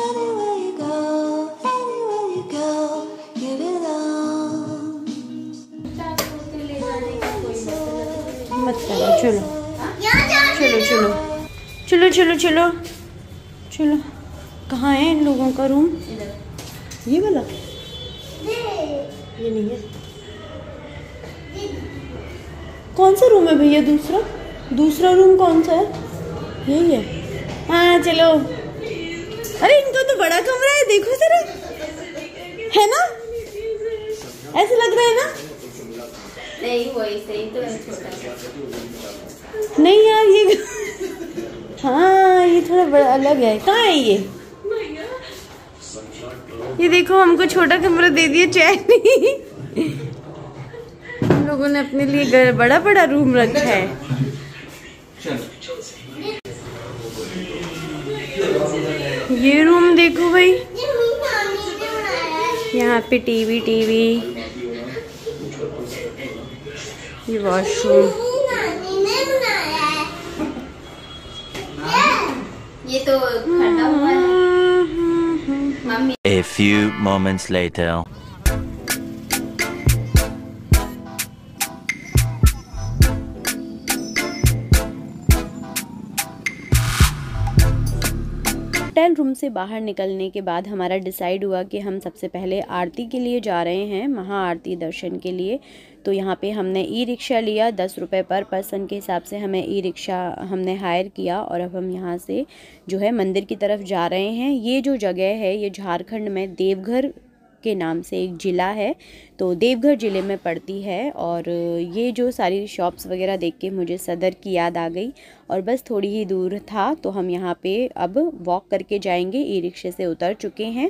Anywhere you go, you belong. मत करो, चलो चलो चलो चलो चलो चलो चलो। कहाँ है इन लोगों का रूम? ये वाला? ये नहीं है। कौन सा रूम है भैया? दूसरा दूसरा रूम कौन सा है? यही है। हाँ चलो। अरे इनका तो बड़ा कमरा है, देखो जरा, है ना? ऐसे लग रहा है ना? नहीं वही सही तो है, छोटा नहीं यार ये हाँ ये थोड़ा बड़ा अलग है। कहाँ है ये देखो, हमको छोटा कमरा दे दिया, चैन नहीं। हम लोगों ने अपने लिए बड़ा बड़ा रूम रखा है। ये रूम देखो भाई, यहाँ पे टीवी ये वॉशरूम। ये तो ठंडा हुआ है mummy. A few moments later. Hotel room से बाहर निकलने के बाद हमारा डिसाइड हुआ कि हम सबसे पहले आरती के लिए जा रहे हैं, महाआरती दर्शन के लिए। तो यहाँ पे हमने ई रिक्शा लिया, 10 रुपये पर पर्सन के हिसाब से हमें ई रिक्शा हमने हायर किया और अब हम यहाँ से जो है मंदिर की तरफ जा रहे हैं। ये जो जगह है ये झारखंड में देवघर के नाम से एक ज़िला है, तो देवघर ज़िले में पड़ती है। और ये जो सारी शॉप्स वगैरह देख के मुझे सदर की याद आ गई और बस थोड़ी ही दूर था, तो हम यहाँ पे अब वॉक करके जाएंगे। ई रिक्शे से उतर चुके हैं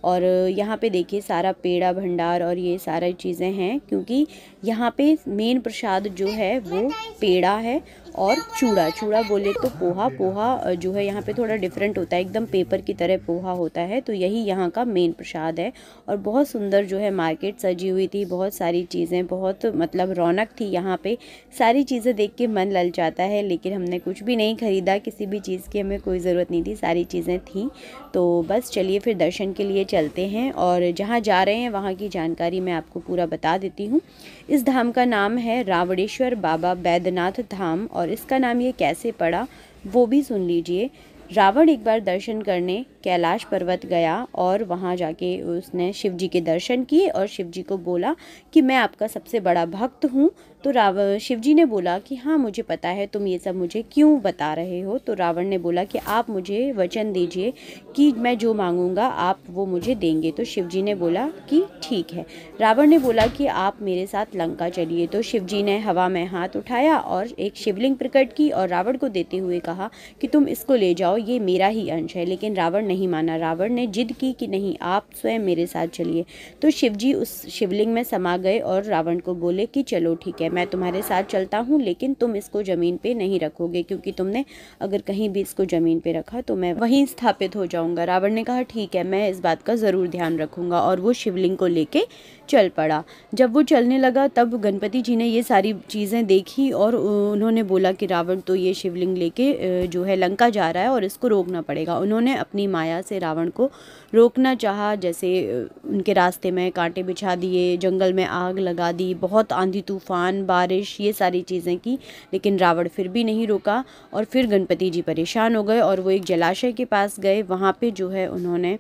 और यहाँ पे देखिए सारा पेड़ा भंडार और ये सारी चीज़ें हैं, क्योंकि यहाँ पे मेन प्रसाद जो है वो पेड़ा है और चूड़ा बोले तो पोहा जो है यहाँ पे थोड़ा डिफरेंट होता है, एकदम पेपर की तरह पोहा होता है, तो यही यहाँ का मेन प्रसाद है। और बहुत सुंदर जो है मार्केट सजी हुई थी, बहुत सारी चीज़ें, बहुत मतलब रौनक थी यहाँ पे। सारी चीज़ें देख के मन ललचाता है, लेकिन हमने कुछ भी नहीं ख़रीदा, किसी भी चीज़ की हमें कोई ज़रूरत नहीं थी, सारी चीज़ें थीं। तो बस चलिए फिर दर्शन के लिए चलते हैं और जहाँ जा रहे हैं वहाँ की जानकारी मैं आपको पूरा बता देती हूँ। इस धाम का नाम है रावणेश्वर बाबा बैद्यनाथ धाम और इसका नाम ये कैसे पड़ा वो भी सुन लीजिए। रावण एक बार दर्शन करने कैलाश पर्वत गया और वहाँ जाके उसने शिव जी के दर्शन किए और शिव जी को बोला कि मैं आपका सबसे बड़ा भक्त हूँ। तो शिव जी ने बोला कि हाँ मुझे पता है, तुम ये सब मुझे क्यों बता रहे हो। तो रावण ने बोला कि आप मुझे वचन दीजिए कि मैं जो मांगूंगा आप वो मुझे देंगे। तो शिव जी ने बोला कि ठीक है। रावण ने बोला कि आप मेरे साथ लंका चलिए। तो शिव जी ने हवा में हाथ उठाया और एक शिवलिंग प्रकट की और रावण को देते हुए कहा कि तुम इसको ले जाओ, ये मेरा ही अंश है। लेकिन रावण नहीं माना, रावण ने जिद की कि नहीं आप स्वयं मेरे साथ चलिए। तो शिव जी उस शिवलिंग में समा गए और रावण को बोले कि चलो ठीक है मैं तुम्हारे साथ चलता हूँ, लेकिन तुम इसको ज़मीन पे नहीं रखोगे, क्योंकि तुमने अगर कहीं भी इसको ज़मीन पे रखा तो मैं वहीं स्थापित हो जाऊँगा। रावण ने कहा ठीक है मैं इस बात का ज़रूर ध्यान रखूँगा और वो शिवलिंग को लेके चल पड़ा। जब वो चलने लगा तब गणपति जी ने ये सारी चीज़ें देखी और उन्होंने बोला कि रावण तो ये शिवलिंग लेके जो है लंका जा रहा है और इसको रोकना पड़ेगा। उन्होंने अपनी माया से रावण को रोकना चाहा, जैसे उनके रास्ते में कांटे बिछा दिए, जंगल में आग लगा दी, बहुत आंधी तूफान बारिश ये सारी चीज़ें की, लेकिन रावण फिर भी नहीं रोका। और फिर गणपति जी परेशान हो गए और वो एक जलाशय के पास गए। वहाँ पे जो है उन्होंने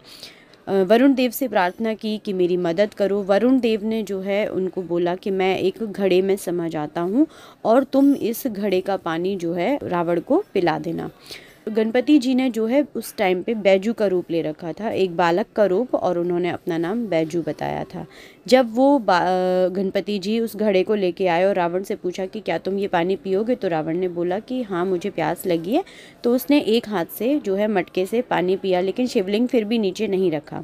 वरुण देव से प्रार्थना की कि मेरी मदद करो। वरुण देव ने जो है उनको बोला कि मैं एक घड़े में समा जाता हूँ और तुम इस घड़े का पानी जो है रावण को पिला देना। गणपति जी ने जो है उस टाइम पे बैजू का रूप ले रखा था, एक बालक का रूप, और उन्होंने अपना नाम बैजू बताया था। जब वो गणपति जी उस घड़े को लेके आए और रावण से पूछा कि क्या तुम ये पानी पियोगे, तो रावण ने बोला कि हाँ मुझे प्यास लगी है। तो उसने एक हाथ से जो है मटके से पानी पिया, लेकिन शिवलिंग फिर भी नीचे नहीं रखा।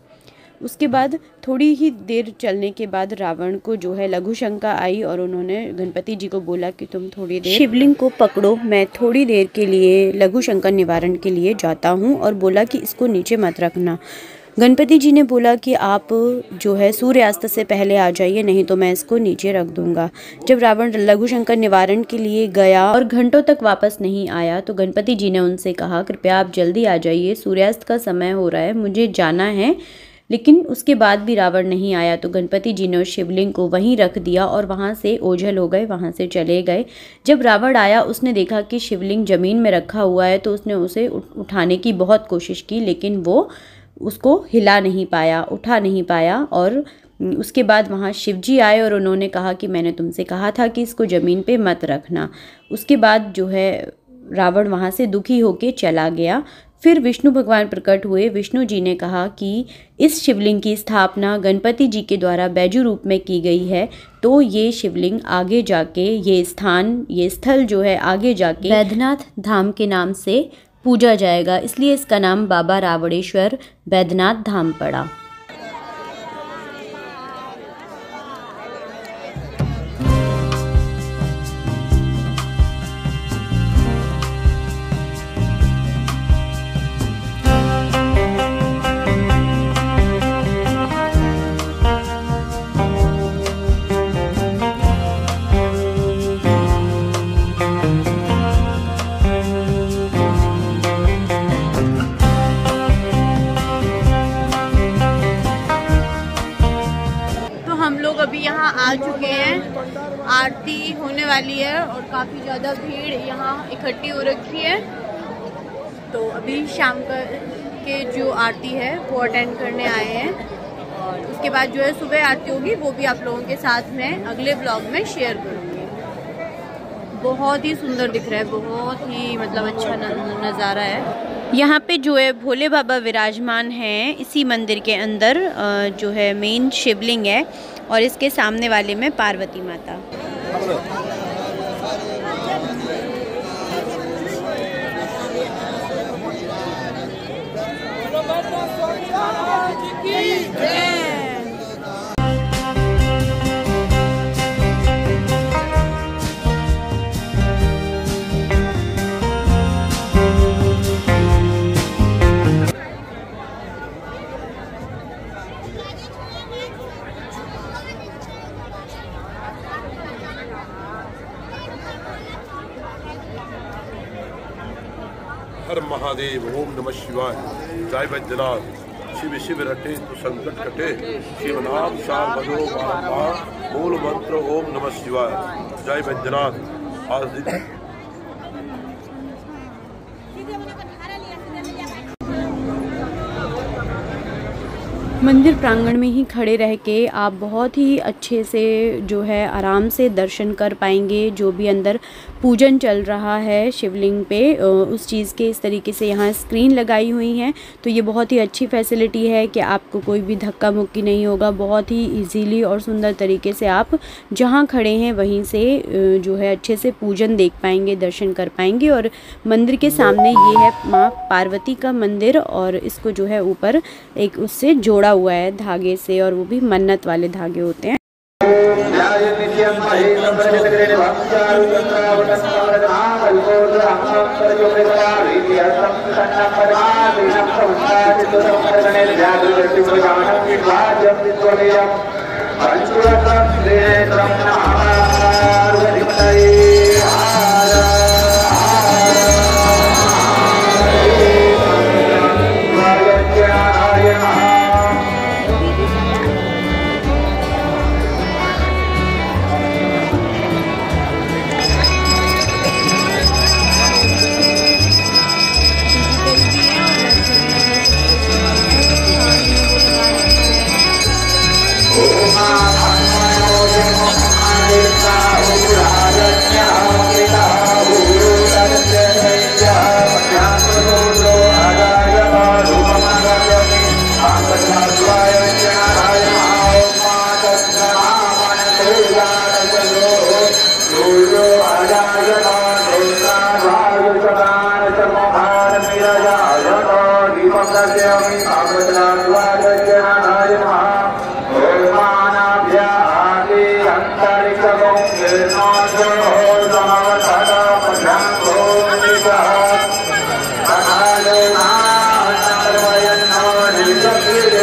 उसके बाद थोड़ी ही देर चलने के बाद रावण को जो है लघु शंका आई और उन्होंने गणपति जी को बोला कि तुम थोड़ी देर शिवलिंग को पकड़ो, मैं थोड़ी देर के लिए लघु शंका निवारण के लिए जाता हूँ, और बोला कि इसको नीचे मत रखना। गणपति जी ने बोला कि आप जो है सूर्यास्त से पहले आ जाइए, नहीं तो मैं इसको नीचे रख दूंगा। जब रावण लघु शंकर निवारण के लिए गया और घंटों तक वापस नहीं आया तो गणपति जी ने उनसे कहा कृपया आप जल्दी आ जाइए, सूर्यास्त का समय हो रहा है, मुझे जाना है। लेकिन उसके बाद भी रावण नहीं आया तो गणपति जी ने उस शिवलिंग को वहीं रख दिया और वहाँ से ओझल हो गए, वहाँ से चले गए। जब रावण आया उसने देखा कि शिवलिंग ज़मीन में रखा हुआ है तो उसने उसे उठाने की बहुत कोशिश की, लेकिन वो उसको हिला नहीं पाया, उठा नहीं पाया। और उसके बाद वहाँ शिव जी आए और उन्होंने कहा कि मैंने तुमसे कहा था कि इसको ज़मीन पे मत रखना। उसके बाद जो है रावण वहाँ से दुखी होके चला गया। फिर विष्णु भगवान प्रकट हुए। विष्णु जी ने कहा कि इस शिवलिंग की स्थापना गणपति जी के द्वारा बैजू रूप में की गई है, तो ये शिवलिंग आगे जाके, ये स्थान, ये स्थल जो है आगे जाके बैद्यनाथ धाम के नाम से पूजा जाएगा, इसलिए इसका नाम बाबा रावणेश्वर बैद्यनाथ धाम पड़ा। अभी यहाँ आ चुके हैं, आरती होने वाली है और काफ़ी ज़्यादा भीड़ यहाँ इकट्ठी हो रखी है। तो अभी शाम के जो आरती है वो अटेंड करने आए हैं और उसके बाद जो है सुबह आरती होगी, वो भी आप लोगों के साथ में अगले ब्लॉग में शेयर करूँगी। बहुत ही सुंदर दिख रहा है, बहुत ही मतलब अच्छा नज़ारा है। यहाँ पे जो है भोले बाबा विराजमान हैं इसी मंदिर के अंदर, जो है मेन शिवलिंग है और इसके सामने वाले में पार्वती माता। हर महादेव, ओम नमः शिवाय, जय बैद्यनाथ, शिव शिव रटे तो संकट कटे, शिव नाम शारदो बारंबार, मूल मंत्र ओम नमः शिवाय, जय बैद्यनाथ। आज दिन मंदिर प्रांगण में ही खड़े रह के आप बहुत ही अच्छे से जो है आराम से दर्शन कर पाएंगे। जो भी अंदर पूजन चल रहा है शिवलिंग पे, उस चीज़ के इस तरीके से यहाँ स्क्रीन लगाई हुई हैं, तो ये बहुत ही अच्छी फैसिलिटी है कि आपको कोई भी धक्का मुक्की नहीं होगा। बहुत ही इजीली और सुंदर तरीके से आप जहाँ खड़े हैं वहीं से जो है अच्छे से पूजन देख पाएंगे, दर्शन कर पाएंगे। और मंदिर के सामने ये है माँ पार्वती का मंदिर और इसको जो है ऊपर एक उससे जोड़ा हुआ है धागे से, और वो भी मन्नत वाले धागे होते हैं। Thank you.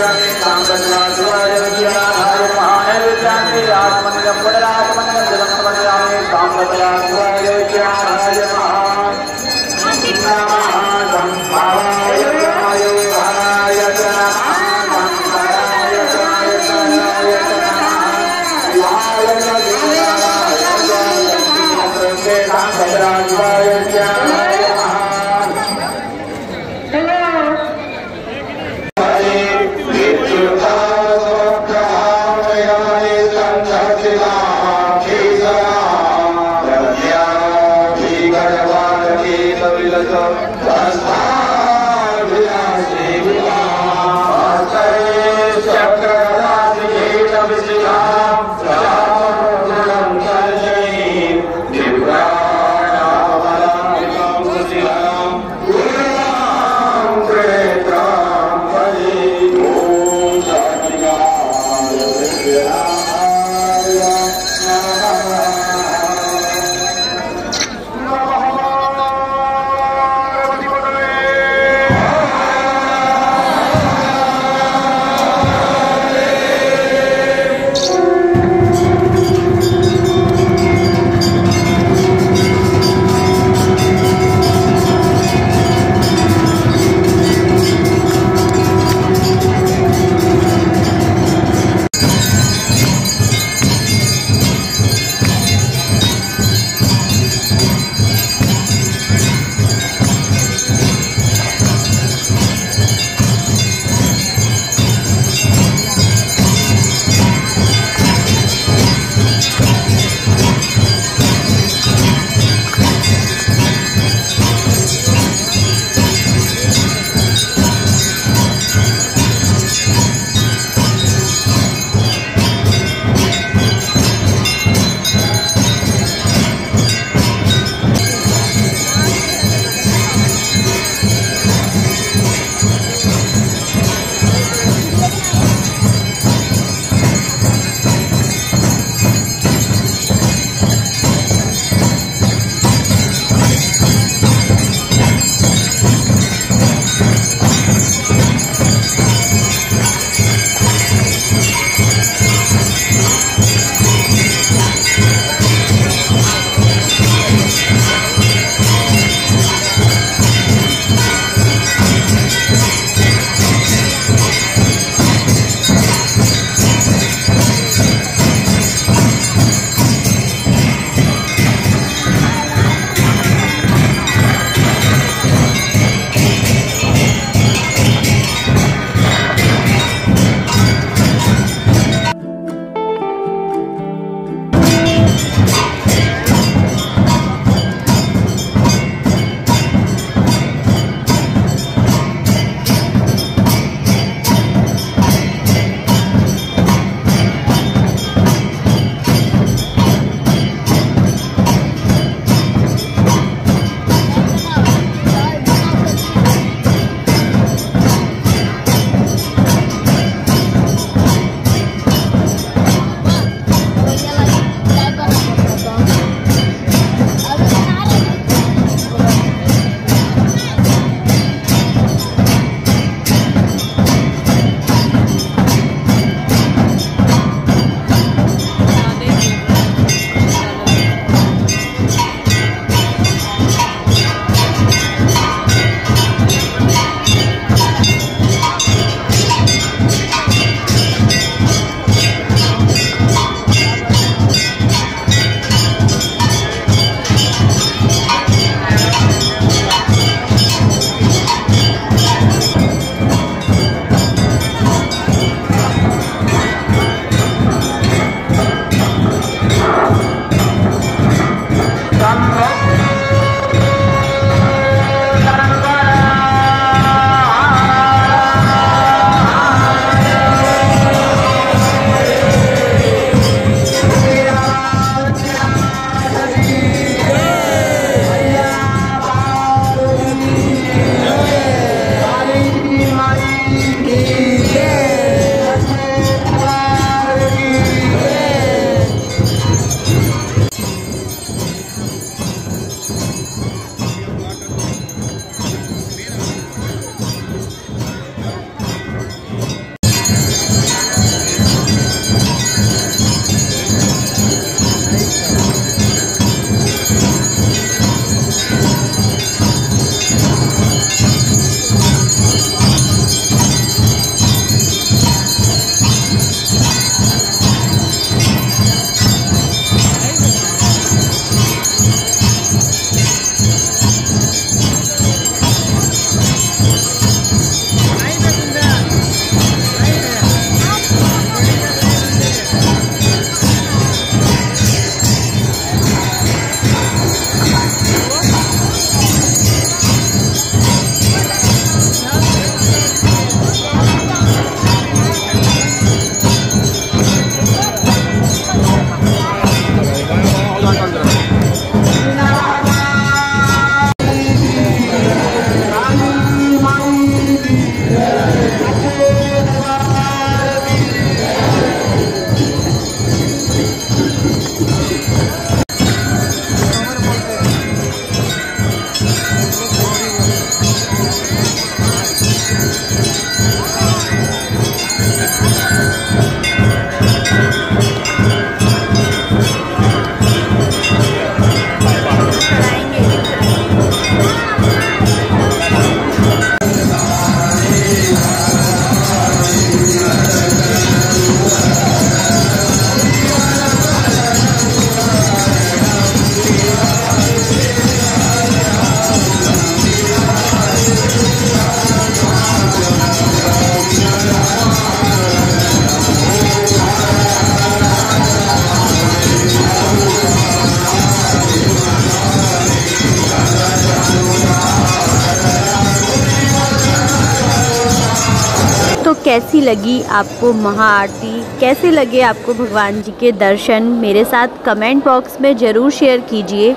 तो कैसी लगी आपको महाआरती, कैसे लगे आपको भगवान जी के दर्शन, मेरे साथ कमेंट बॉक्स में ज़रूर शेयर कीजिए।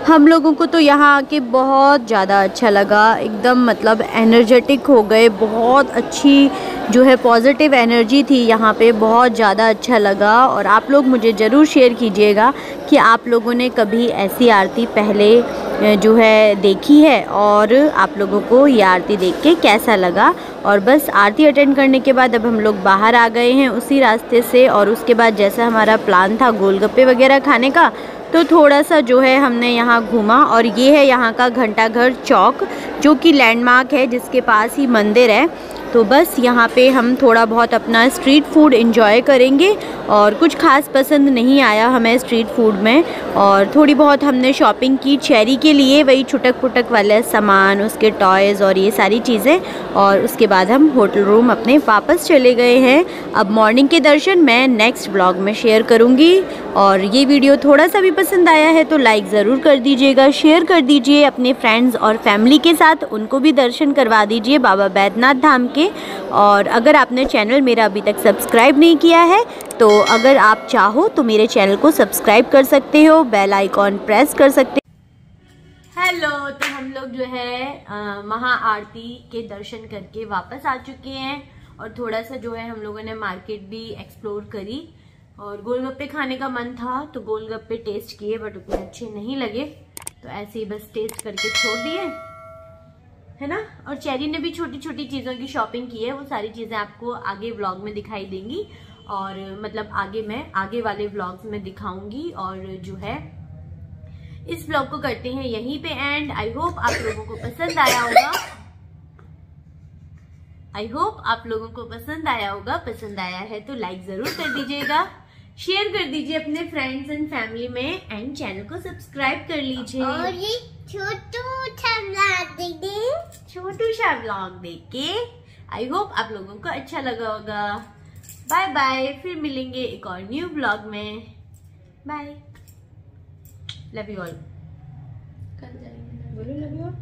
हम लोगों को तो यहाँ आके बहुत ज़्यादा अच्छा लगा, एकदम मतलब एनर्जेटिक हो गए, बहुत अच्छी जो है पॉजिटिव एनर्जी थी यहाँ पे, बहुत ज़्यादा अच्छा लगा। और आप लोग मुझे ज़रूर शेयर कीजिएगा कि आप लोगों ने कभी ऐसी आरती पहले जो है देखी है और आप लोगों को ये आरती देख के कैसा लगा। और बस आरती अटेंड करने के बाद अब हम लोग बाहर आ गए हैं उसी रास्ते से, और उसके बाद जैसा हमारा प्लान था गोलगप्पे वगैरह खाने का, तो थोड़ा सा जो है हमने यहाँ घूमा। और ये है यहाँ का घंटाघर चौक, जो कि लैंडमार्क है जिसके पास ही मंदिर है। तो बस यहाँ पे हम थोड़ा बहुत अपना स्ट्रीट फूड एंजॉय करेंगे, और कुछ खास पसंद नहीं आया हमें स्ट्रीट फूड में। और थोड़ी बहुत हमने शॉपिंग की चेरी के लिए, वही छुटक पुटक वाले सामान, उसके टॉयज़ और ये सारी चीज़ें। और उसके बाद हम होटल रूम अपने वापस चले गए हैं। अब मॉर्निंग के दर्शन मैं नेक्स्ट ब्लॉग में शेयर करूँगी। और ये वीडियो थोड़ा सा भी पसंद आया है तो लाइक ज़रूर कर दीजिएगा, शेयर कर दीजिए अपने फ्रेंड्स और फैमिली के साथ, उनको भी दर्शन करवा दीजिए बाबा बैद्यनाथ धाम के। और अगर आपने चैनल मेरा अभी तक सब्सक्राइब नहीं किया है तो अगर आप चाहो तो मेरे चैनल को सब्सक्राइब कर सकते हो, बेल आइकॉन प्रेस कर सकते हो। हेलो, तो हम लोग जो है महाआरती के दर्शन करके वापस आ चुके हैं, और थोड़ा सा जो है हम लोगों ने मार्केट भी एक्सप्लोर करी, और गोलगप्पे खाने का मन था तो गोलगप्पे टेस्ट किए, बट उतने अच्छे नहीं लगे, तो ऐसे ही बस टेस्ट करके छोड़ दिए, है ना। और चेरी ने भी छोटी छोटी चीज़ों की शॉपिंग की है, वो सारी चीज़ें आपको आगे व्लॉग में दिखाई देंगी, और मतलब आगे वाले व्लॉग्स में दिखाऊंगी। और जो है इस व्लॉग को करते हैं यहीं पे एंड। आई होप आप लोगों को पसंद आया होगा, पसंद आया है तो लाइक ज़रूर कर दीजिएगा, शेयर कर दीजिए अपने फ्रेंड्स एंड फैमिली में, एंड चैनल को सब्सक्राइब कर लीजिए। और ये छोटू सा व्लॉग देख के आई होप आप लोगों को अच्छा लगा होगा। बाय बाय, फिर मिलेंगे एक और न्यू व्लॉग में। Bye, love you all. बोलो लव यू ऑल।